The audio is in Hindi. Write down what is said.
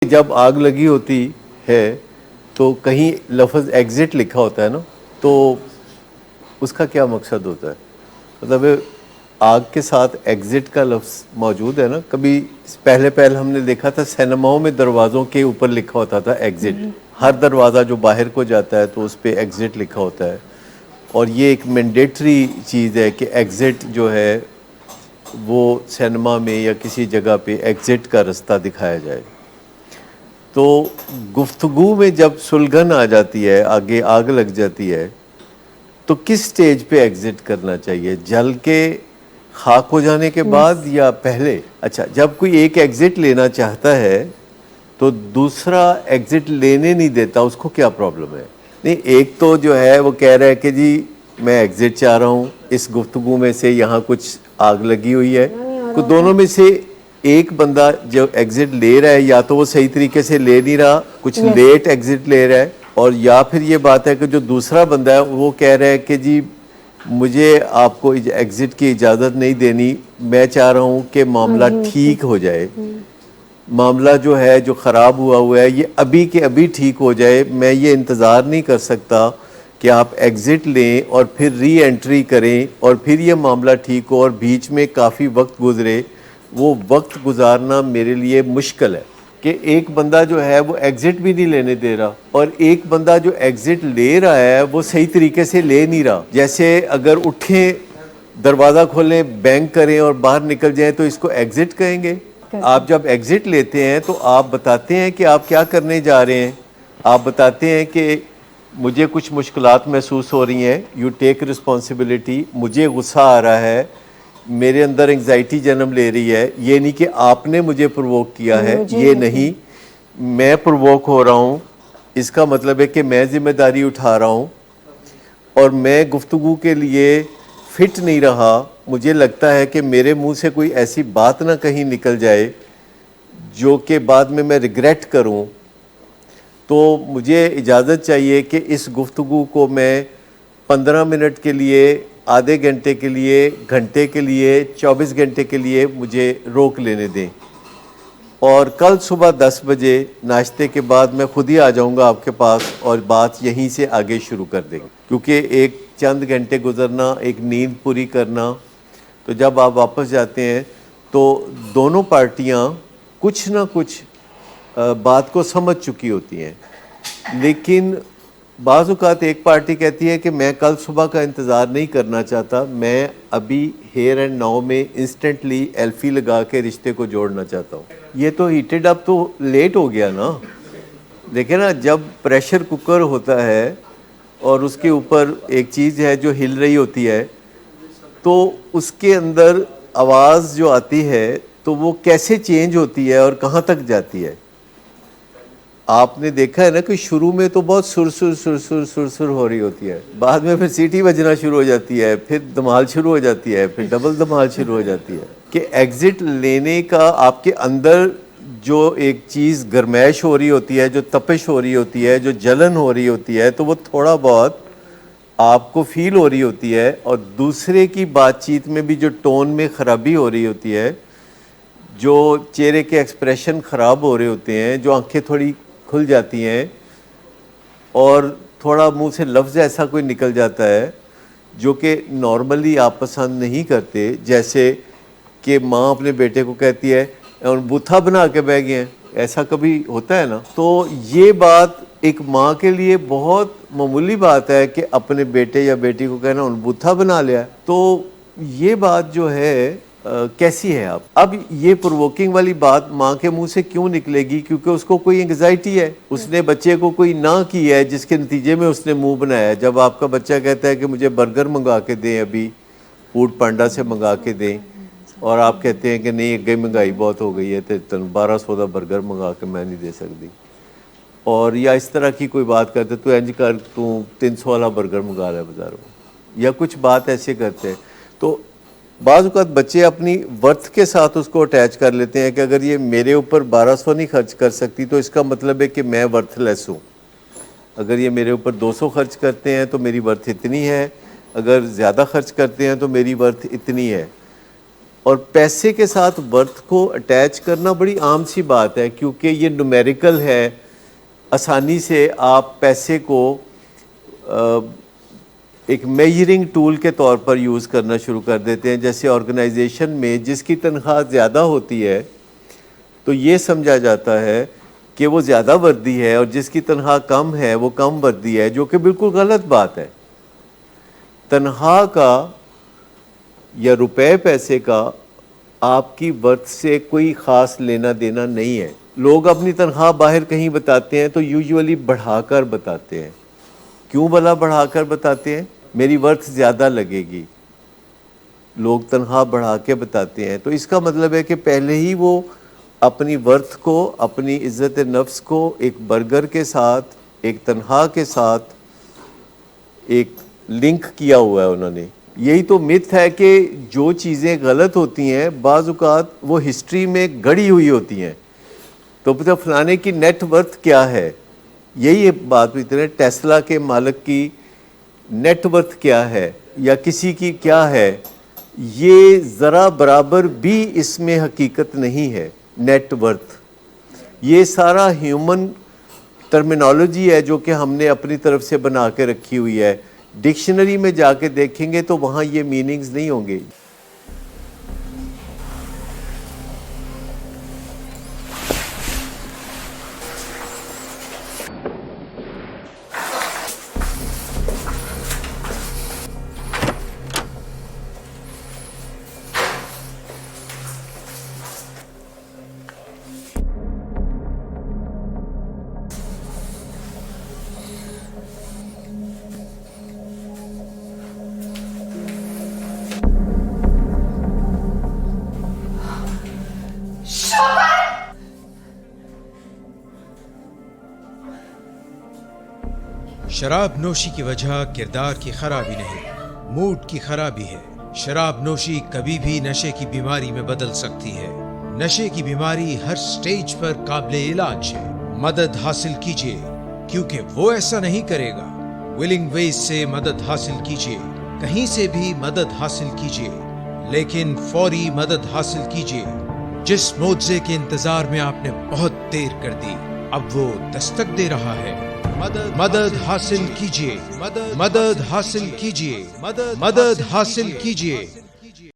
जब आग लगी होती है तो कहीं लफ्ज़ एग्ज़िट लिखा होता है ना, तो उसका क्या मकसद होता है? मतलब आग के साथ एग्ज़िट का लफ्ज़ मौजूद है ना। कभी पहले पहले हमने देखा था सिनेमाओं में दरवाज़ों के ऊपर लिखा होता था एग्ज़िट। हर दरवाज़ा जो बाहर को जाता है तो उस पे एग्ज़िट लिखा होता है, और ये एक मैंडेटरी चीज़ है कि एग्ज़िट जो है वो सिनेमा में या किसी जगह पे एग्ज़िट का रास्ता दिखाया जाए। तो गुफ्तगू में जब सुलगन आ जाती है, आगे आग लग जाती है, तो किस स्टेज पे एग्जिट करना चाहिए? जल के खाक हो जाने के बाद या पहले? अच्छा, जब कोई एक एग्जिट लेना चाहता है तो दूसरा एग्जिट लेने नहीं देता, उसको क्या प्रॉब्लम है? नहीं, एक तो जो है वो कह रहा है कि जी मैं एग्जिट चाह रहा हूँ, इस गुफ्तगू में से यहाँ कुछ आग लगी हुई है। तो दोनों में से एक बंदा जो एग्जिट ले रहा है, या तो वो सही तरीके से ले नहीं रहा, कुछ लेट एग्जिट ले रहा है, और या फिर ये बात है कि जो दूसरा बंदा है वो कह रहा है कि जी मुझे आपको एग्जिट की इजाज़त नहीं देनी, मैं चाह रहा हूँ कि मामला ठीक हो जाए, मामला जो है जो ख़राब हुआ है ये अभी के अभी ठीक हो जाए। मैं ये इंतज़ार नहीं कर सकता कि आप एग्ज़िट लें और फिर री एंट्री करें और फिर ये मामला ठीक हो और बीच में काफ़ी वक्त गुजरे। वो वक्त गुजारना मेरे लिए मुश्किल है कि एक बंदा जो है वो एग्ज़िट भी नहीं लेने दे रहा, और एक बंदा जो एग्ज़िट ले रहा है वो सही तरीके से ले नहीं रहा। जैसे अगर उठें, दरवाज़ा खोलें, बैंक करें और बाहर निकल जाएं तो इसको एग्ज़िट कहेंगे? आप जब एग्ज़िट लेते हैं तो आप बताते हैं कि आप क्या करने जा रहे हैं। आप बताते हैं कि मुझे कुछ मुश्किलात महसूस हो रही हैं, यू टेक रिस्पॉन्सिबिलिटी, मुझे गुस्सा आ रहा है, मेरे अंदर एंग्जाइटी जन्म ले रही है। ये नहीं कि आपने मुझे प्रोवोक किया है, ये नहीं, मैं प्रोवोक हो रहा हूँ। इसका मतलब है कि मैं ज़िम्मेदारी उठा रहा हूँ और मैं गुफ्तगू के लिए फिट नहीं रहा। मुझे लगता है कि मेरे मुंह से कोई ऐसी बात ना कहीं निकल जाए जो कि बाद में मैं रिग्रेट करूं। तो मुझे इजाज़त चाहिए कि इस गुफ्तगू को मैं 15 मिनट के लिए, आधे घंटे के लिए, घंटे के लिए, 24 घंटे के लिए मुझे रोक लेने दें, और कल सुबह 10 बजे नाश्ते के बाद मैं खुद ही आ जाऊंगा आपके पास और बात यहीं से आगे शुरू कर देंगे। क्योंकि एक चंद घंटे गुजरना, एक नींद पूरी करना, तो जब आप वापस जाते हैं तो दोनों पार्टियां कुछ ना कुछ बात को समझ चुकी होती हैं। लेकिन बाज़ औक़ात एक पार्टी कहती है कि मैं कल सुबह का इंतज़ार नहीं करना चाहता, मैं अभी हेयर एंड नाउ में इंस्टेंटली एल्फी लगा के रिश्ते को जोड़ना चाहता हूँ। ये तो हीटेड अप तो लेट हो गया ना। देखिए ना, जब प्रेशर कुकर होता है और उसके ऊपर एक चीज़ है जो हिल रही होती है, तो उसके अंदर आवाज़ जो आती है तो वो कैसे चेंज होती है और कहाँ तक जाती है। आपने देखा है ना कि शुरू में तो बहुत सुरसुर सुरसुर सुरसुर हो रही होती है, बाद में फिर सीटी बजना शुरू हो जाती है, फिर धमाल शुरू हो जाती है, फिर डबल धमाल शुरू हो जाती है। कि एग्जिट लेने का आपके अंदर जो एक चीज़ गर्मैश हो रही होती है, जो तपिश हो रही होती है, जो जलन हो रही होती है, तो वो थोड़ा बहुत आपको फील हो रही होती है। और दूसरे की बातचीत में भी जो टोन में ख़राबी हो रही होती है, जो चेहरे के एक्सप्रेशन ख़राब हो रहे होते हैं, जो आंखें थोड़ी खुल जाती हैं और थोड़ा मुंह से लफ्ज़ ऐसा कोई निकल जाता है जो कि नॉर्मली आप पसंद नहीं करते। जैसे कि माँ अपने बेटे को कहती है और बूथा बना के बह गए हैं, ऐसा कभी होता है ना। तो ये बात एक माँ के लिए बहुत मामूली बात है कि अपने बेटे या बेटी को कहना उन बूथा बना लिया। तो ये बात जो है कैसी है आप? अब ये प्रोवोकिंग वाली बात माँ के मुंह से क्यों निकलेगी? क्योंकि उसको कोई एंग्जाइटी है, उसने बच्चे को कोई ना की है जिसके नतीजे में उसने मुंह बनाया। जब आपका बच्चा कहता है कि मुझे बर्गर मंगा के दें, अभी फूड पांडा से मंगा के दें, और आप कहते हैं कि नहीं अगे महंगाई बहुत हो गई है तो 1200 का बर्गर मंगा के मैं नहीं दे सकती, और या इस तरह की कोई बात करते, तू इंज कर, तू 300 वाला बर्गर मंगा रहा है बाजार में, या कुछ बात ऐसे करते हैं। तो बाज़ औक़ात बच्चे अपनी वर्थ के साथ उसको अटैच कर लेते हैं कि अगर ये मेरे ऊपर 1200 नहीं खर्च कर सकती तो इसका मतलब है कि मैं वर्थलेस हूँ। अगर ये मेरे ऊपर 200 खर्च करते हैं तो मेरी वर्थ इतनी है, अगर ज़्यादा खर्च करते हैं तो मेरी वर्थ इतनी है। और पैसे के साथ वर्थ को अटैच करना बड़ी आम सी बात है, क्योंकि ये न्यूमेरिकल है। आसानी से आप पैसे को एक मेजरिंग टूल के तौर पर यूज़ करना शुरू कर देते हैं। जैसे ऑर्गेनाइजेशन में जिसकी तनख्वाह ज़्यादा होती है तो ये समझा जाता है कि वो ज़्यादा वर्दी है, और जिसकी तनख्वाह कम है वो कम वर्दी है, जो कि बिल्कुल गलत बात है। तनख्वाह का या रुपए पैसे का आपकी वर्थ से कोई ख़ास लेना देना नहीं है। लोग अपनी तनख्वाह बाहर कहीं बताते हैं तो यूजुअली बढ़ाकर बताते हैं। क्यों भला बढ़ाकर बताते हैं? मेरी वर्थ ज़्यादा लगेगी, लोग तनख्वाह बढ़ा के बताते हैं। तो इसका मतलब है कि पहले ही वो अपनी वर्थ को, अपनी इज़्ज़त नफ्स को एक बर्गर के साथ, एक तनख्वाह के साथ एक लिंक किया हुआ है उन्होंने। यही तो मिथ है कि जो चीज़ें गलत होती हैं बाज़ औक़ात वो हिस्ट्री में गढ़ी हुई होती हैं। तो पता फलाने की नेट वर्थ क्या है, यही बात भी है। टेस्ला के मालिक की नेट वर्थ क्या है या किसी की क्या है, ये ज़रा बराबर भी इसमें हकीकत नहीं है। नेट वर्थ ये सारा ह्यूमन टर्मिनोलॉजी है जो कि हमने अपनी तरफ से बना के रखी हुई है। डिक्शनरी में जाके देखेंगे तो वहाँ ये मीनिंग्स नहीं होंगे। शराब नोशी की वजह किरदार की खराबी नहीं, मूड की खराबी है। शराब नोशी कभी भी नशे की बीमारी में बदल सकती है। नशे की बीमारी हर स्टेज पर काबिले इलाज है। मदद हासिल कीजिए, क्योंकि वो ऐसा नहीं करेगा। विलिंग वेज से मदद हासिल कीजिए, कहीं से भी मदद हासिल कीजिए, लेकिन फौरी मदद हासिल कीजिए। जिस मुआवजे के इंतजार में आपने बहुत देर कर दी, अब वो दस्तक दे रहा है। मदद हासिल कीजिए, मदद हासिल कीजिए, मदद हासिल कीजिए।